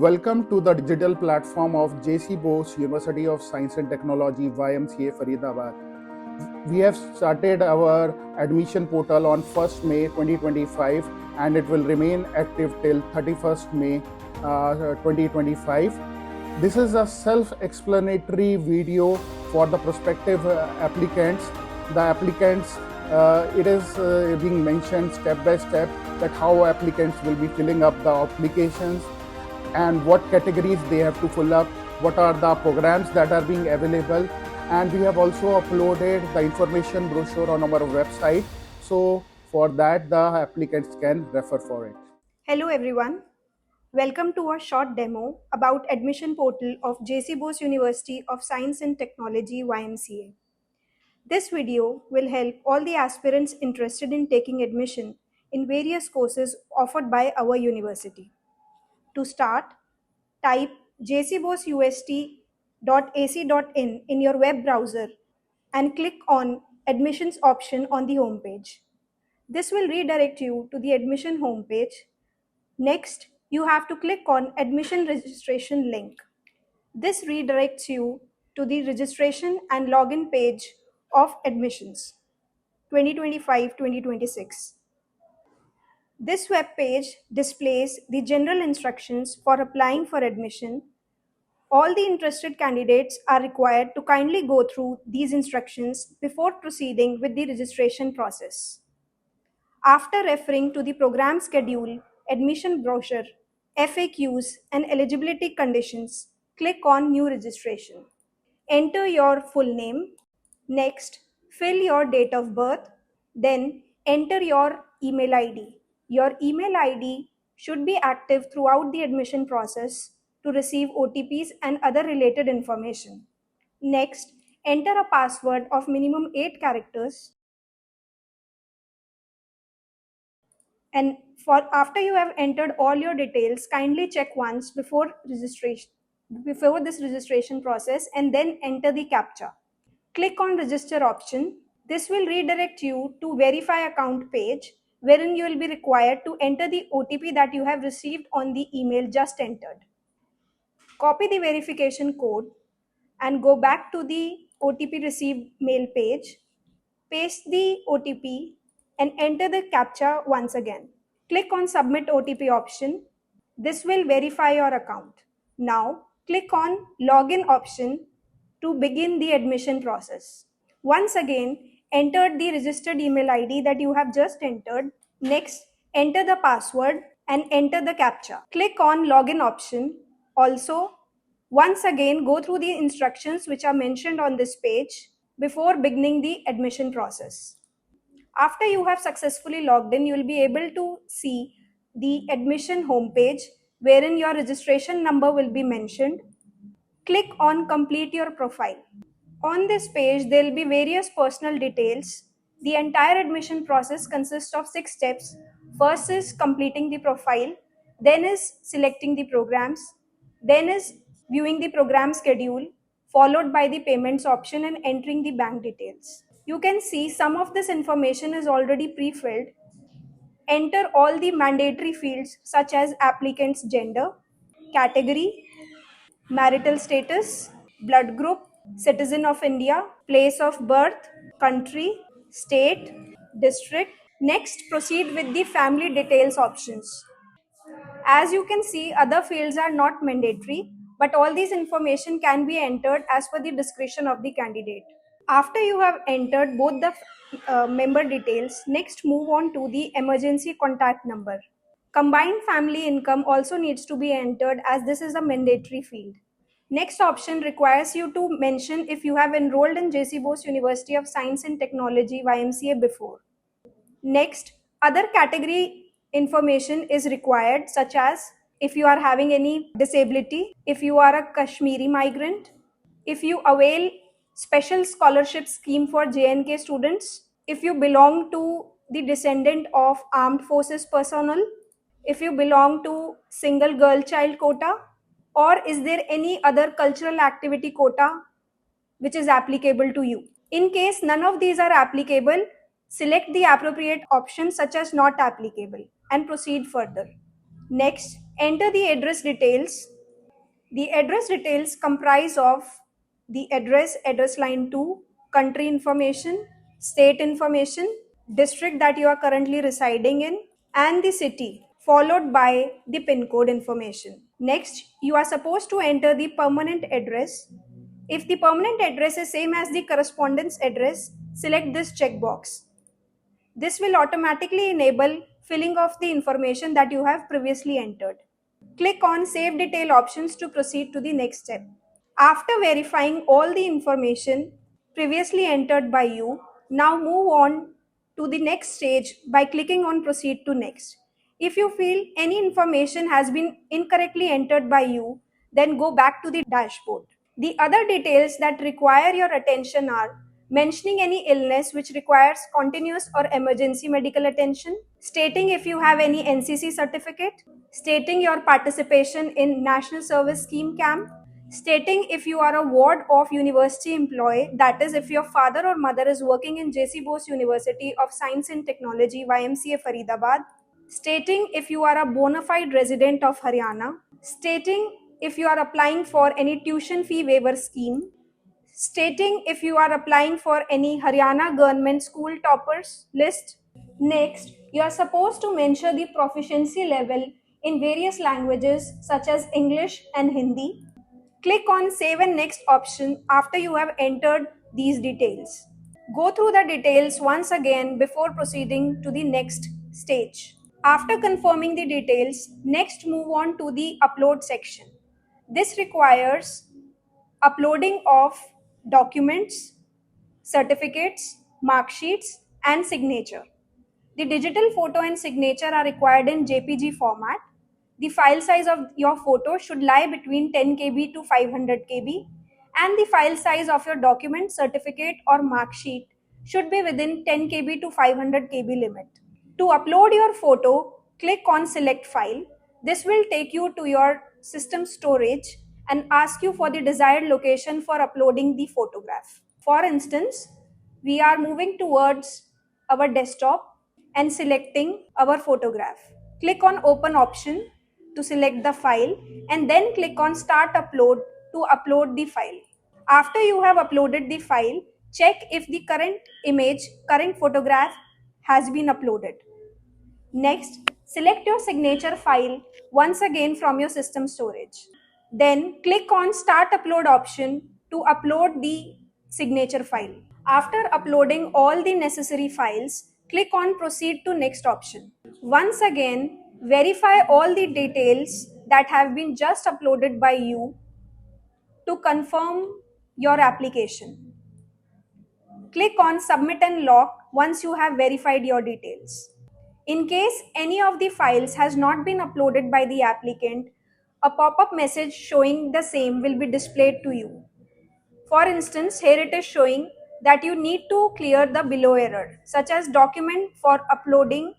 Welcome to the digital platform of JC Bose University of Science and Technology YMCA Faridabad. We have started our admission portal on 1st May 2025 and it will remain active till 31st May 2025. This is a self-explanatory video for the prospective applicants. The applicants, it is being mentioned step by step that how applicants will be filling up the applications and what categories they have to fill up, what are the programs that are being available, and we have also uploaded the information brochure on our website. So for that, the applicants can refer for it. Hello everyone. Welcome to a short demo about admission portal of JC Bose University of Science and Technology YMCA. This video will help all the aspirants interested in taking admission in various courses offered by our university. To start, type jcboseust.ac.in in your web browser and click on Admissions option on the homepage. This will redirect you to the admission homepage. Next, you have to click on Admission Registration link. This redirects you to the registration and login page of admissions 2025-2026. This web page displays the general instructions for applying for admission. All the interested candidates are required to kindly go through these instructions before proceeding with the registration process. After referring to the program schedule, admission brochure, FAQs, and eligibility conditions, click on New Registration. Enter your full name. Next, fill your date of birth. Then, enter your email ID. Your email ID should be active throughout the admission process to receive OTPs and other related information. Next, enter a password of minimum 8 characters. And after you have entered all your details, kindly check once before this registration process, and then enter the captcha. Click on register option. This will redirect you to verify account page, wherein you will be required to enter the OTP that you have received on the email just entered. Copy the verification code and go back to the OTP received mail page. Paste the OTP and enter the captcha once again. Click on Submit OTP option. This will verify your account. Now, click on Login option to begin the admission process. Once again, enter the registered email ID that you have just entered. Next, enter the password and enter the captcha. Click on Login option. Also, once again, go through the instructions which are mentioned on this page before beginning the admission process. After you have successfully logged in, you will be able to see the admission homepage wherein your registration number will be mentioned. Click on Complete Your Profile. On this page, there will be various personal details. The entire admission process consists of 6 steps. First is completing the profile, then is selecting the programs, then is viewing the program schedule, followed by the payments option and entering the bank details. You can see some of this information is already pre-filled. Enter all the mandatory fields such as applicant's gender, category, marital status, blood group, citizen of India, place of birth, country, state, district. Next, proceed with the family details options. As you can see, other fields are not mandatory, but all these information can be entered as per the discretion of the candidate. After you have entered both the member details, next move on to the emergency contact number. Combined family income also needs to be entered as this is a mandatory field. Next option requires you to mention if you have enrolled in JC Bose University of Science and Technology YMCA before. Next, other category information is required, such as if you are having any disability, if you are a Kashmiri migrant, if you avail special scholarship scheme for JNK students, if you belong to the descendant of armed forces personnel, if you belong to single girl child quota, or is there any other cultural activity quota which is applicable to you. In case none of these are applicable, select the appropriate option such as not applicable and proceed further. Next, enter the address details. The address details comprise of the address, address line 2, country information, state information, district that you are currently residing in, and the city, followed by the PIN code information. Next, you are supposed to enter the permanent address. If the permanent address is same as the correspondence address, select this checkbox. This will automatically enable filling of the information that you have previously entered. Click on Save Detail options to proceed to the next step. After verifying all the information previously entered by you, now move on to the next stage by clicking on Proceed to Next. If you feel any information has been incorrectly entered by you, then go back to the dashboard. The other details that require your attention are mentioning any illness which requires continuous or emergency medical attention, stating if you have any NCC certificate, stating your participation in National Service Scheme camp, stating if you are a ward of university employee, that is if your father or mother is working in JC Bose University of Science and Technology YMCA Faridabad, stating if you are a bona fide resident of Haryana, stating if you are applying for any tuition fee waiver scheme, stating if you are applying for any Haryana government school toppers list. Next, you are supposed to mention the proficiency level in various languages such as English and Hindi. Click on Save and Next option after you have entered these details. Go through the details once again before proceeding to the next stage. After confirming the details, next move on to the upload section. This requires uploading of documents, certificates, mark sheets, and signature. The digital photo and signature are required in JPG format. The file size of your photo should lie between 10 KB to 500 KB, and the file size of your document, certificate, or mark sheet should be within 10 KB to 500 KB limit. To upload your photo, click on Select File. This will take you to your system storage and ask you for the desired location for uploading the photograph. For instance, we are moving towards our desktop and selecting our photograph. Click on Open option to select the file and then click on Start Upload to upload the file. After you have uploaded the file, check if the current photograph has been uploaded. Next, select your signature file once again from your system storage. Then click on Start Upload option to upload the signature file. After uploading all the necessary files, click on Proceed to Next option. Once again, verify all the details that have been just uploaded by you to confirm your application. Click on Submit and Lock once you have verified your details. In case any of the files has not been uploaded by the applicant, a pop-up message showing the same will be displayed to you. For instance, here it is showing that you need to clear the below error, such as document for uploading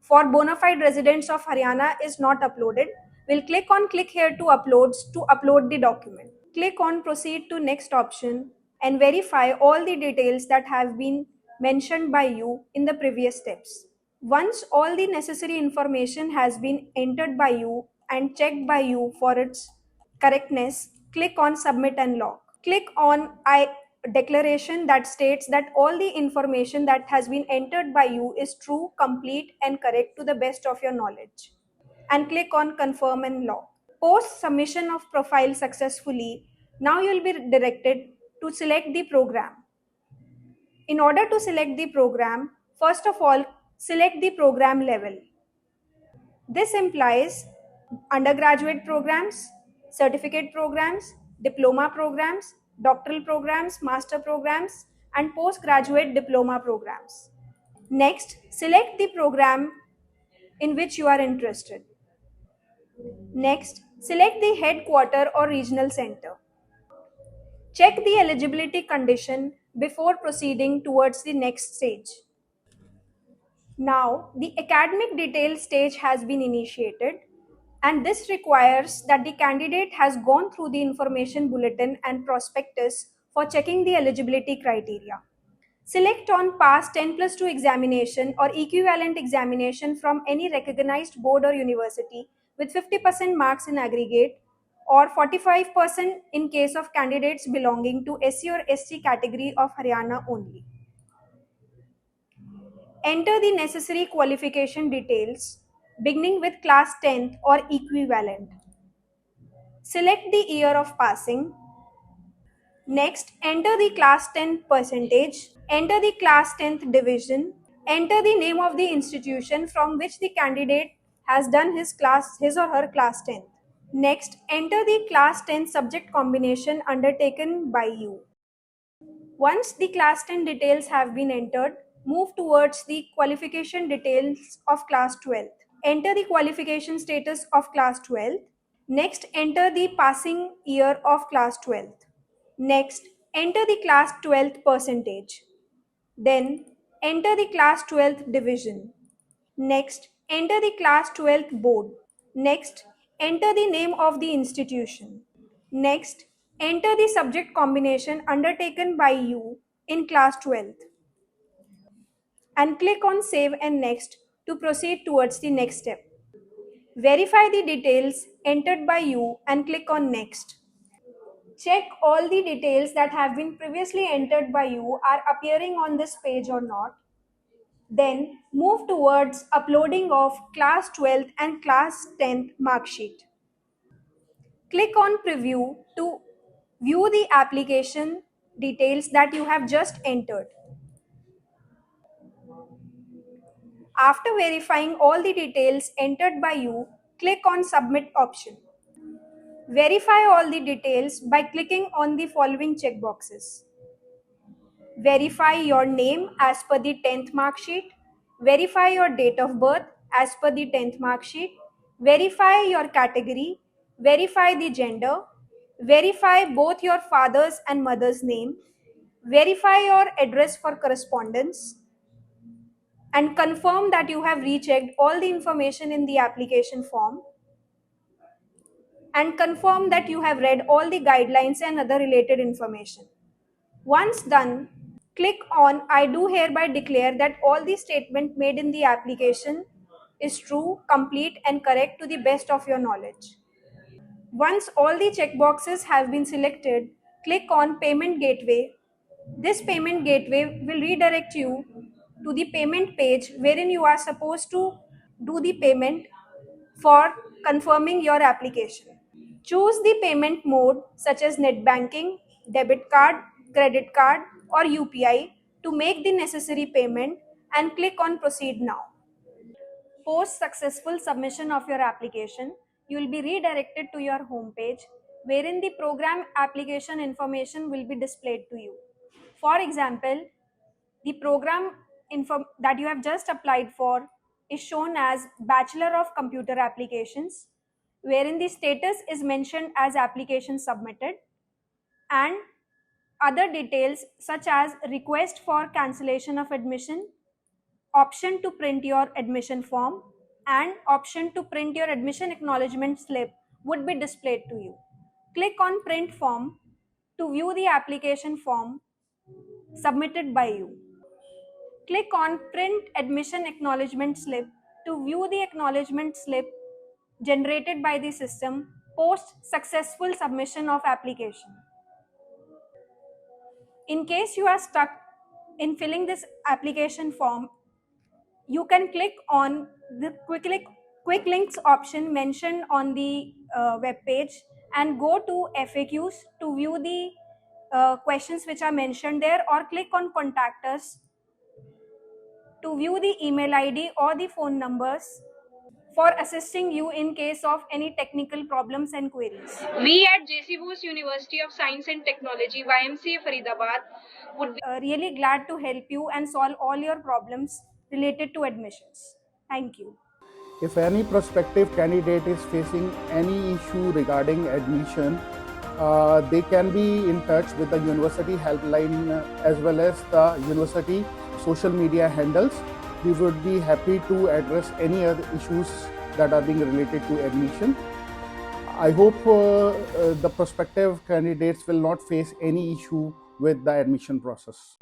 for bona fide residents of Haryana is not uploaded. We'll click on Click here to uploads to upload the document. Click on Proceed to Next option and verify all the details that have been mentioned by you in the previous steps. Once all the necessary information has been entered by you and checked by you for its correctness, click on Submit and Lock. Click on I declaration that states that all the information that has been entered by you is true, complete, and correct to the best of your knowledge. And click on Confirm and Lock. Post submission of profile successfully, now you will be directed to select the program. In order to select the program, first of all, select the program level. This implies undergraduate programs, certificate programs, diploma programs, doctoral programs, master programs, and postgraduate diploma programs. Next, select the program in which you are interested. Next, select the headquarter or regional center. Check the eligibility condition before proceeding towards the next stage. Now, the academic details stage has been initiated, and this requires that the candidate has gone through the information bulletin and prospectus for checking the eligibility criteria. Select on Pass 10+2 examination or equivalent examination from any recognized board or university with 50% marks in aggregate or 45% in case of candidates belonging to SC or ST category of Haryana only. Enter the necessary qualification details beginning with class 10th or equivalent. Select the year of passing. Next, enter the class 10 percentage. Enter the class 10th division. Enter the name of the institution from which the candidate has done his or her class 10th. Next, enter the class 10 subject combination undertaken by you. Once the class 10 details have been entered, move towards the qualification details of class 12th. Enter the qualification status of class 12th. Next, enter the passing year of class 12th. Next, enter the class 12th percentage. Then, enter the class 12th division. Next, enter the class 12th board. Next, enter the name of the institution. Next, enter the subject combination undertaken by you in class 12th. And click on Save and Next to proceed towards the next step. Verify the details entered by you and click on Next. Check all the details that have been previously entered by you are appearing on this page or not. Then move towards uploading of class 12th and class 10th mark sheet. Click on Preview to view the application details that you have just entered. After verifying all the details entered by you, click on Submit option. Verify all the details by clicking on the following checkboxes. Verify your name as per the 10th mark sheet. Verify your date of birth as per the 10th mark sheet. Verify your category. Verify the gender. Verify both your father's and mother's name. Verify your address for correspondence. And confirm that you have rechecked all the information in the application form. And confirm that you have read all the guidelines and other related information. Once done, click on I do hereby declare that all the statement made in the application is true, complete and correct to the best of your knowledge. Once all the checkboxes have been selected, click on Payment Gateway. This payment gateway will redirect you to the payment page wherein you are supposed to do the payment for confirming your application. Choose the payment mode such as net banking, debit card, credit card or UPI to make the necessary payment and click on Proceed Now. Post successful submission of your application, you will be redirected to your home page wherein the program application information will be displayed to you. For example, the program that you have just applied for is shown as Bachelor of Computer Applications, wherein the status is mentioned as application submitted, and other details such as request for cancellation of admission, option to print your admission form, and option to print your admission acknowledgement slip would be displayed to you. Click on Print Form to view the application form submitted by you. Click on Print Admission Acknowledgement Slip to view the acknowledgement slip generated by the system post successful submission of application. In case you are stuck in filling this application form, you can click on the quick links option mentioned on the web page and go to FAQs to view the questions which are mentioned there, or click on Contact Us to view the email ID or the phone numbers for assisting you in case of any technical problems and queries. We at JC Bose University of Science and Technology, YMCA Faridabad, would be Really glad to help you and solve all your problems related to admissions. Thank you. If any prospective candidate is facing any issue regarding admission, they can be in touch with the university helpline as well as the university social media handles. We would be happy to address any other issues that are being related to admission. I hope the prospective candidates will not face any issue with the admission process.